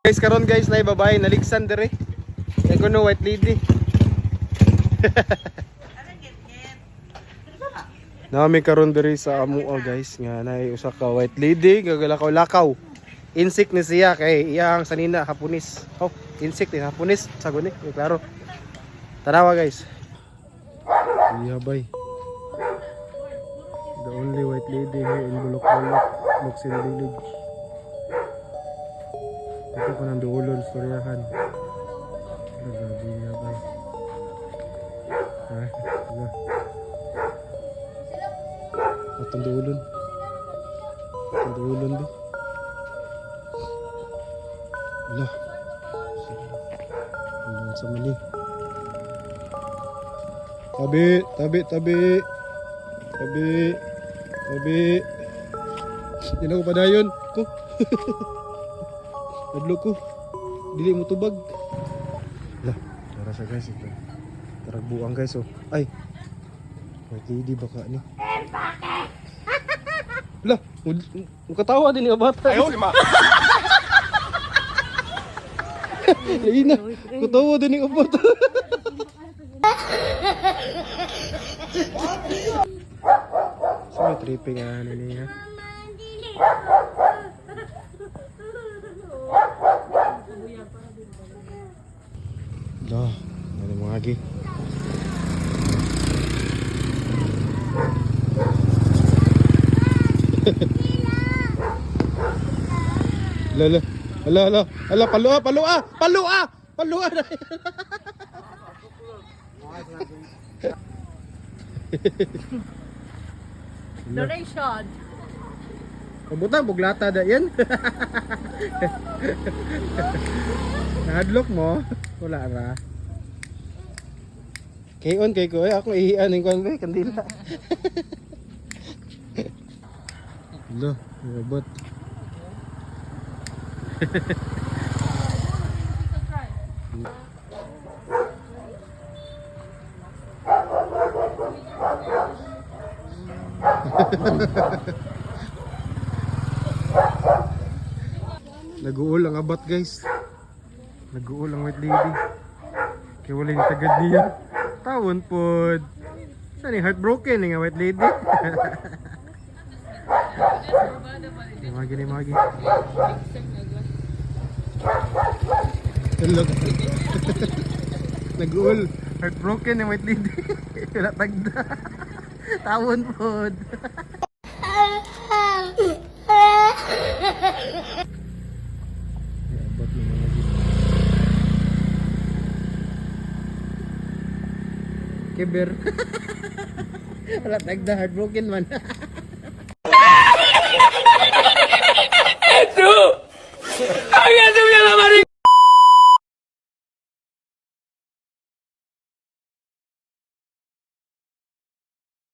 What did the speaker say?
Guys, karon guys na babae naligsan dire. Kay kuno white lady. Nami karon diri sa amuo guys nga naay usa ka white lady gagalakaw-lakaw. Insect ni siya kay iyang sanina hapunis. Oh, insect ni hapunis saguni, klaro. Tanawa guys. Iya bay. The only white lady here in Bulok-Bulok, Luksin Village. Ito ko nang duulon storyahan. Grabe iya bay. Ah, iya. Atong duulon. Atong duulon di. Lah. Ano sa mali? Tabi, tabi, tabi. Tabi. Tabi. Hindi na ko padayon ko. Adlo ko. Dili mo tubag. Lah, tara sa guys ito. Taragbuang guys oh. Ay. Hindi baka ni. Lah, katawa din yung bata. Ayaw lima. Ina, katawa din yung bata. So may tripping ano niya. Dah, ada mo lagi. Lala, ala, ala, palua, palua, palua, palua. Donation. Kabuta, buglata da yan. Nahadlok mo? Wala ra. Kayon kay ko, ako ihian ng kwan kandila. Lo, robot. Nag-uul ang abat guys. Nag-uul ang white lady. Kaya wala yung tagad niya. Tawon pod. Saan yung heartbroken yung white lady? Magi ni magi. Tulog. Nag-uul. Heartbroken yung white lady. Wala tagda. Tawon pod. Keber. Wala tagda, heartbroken man.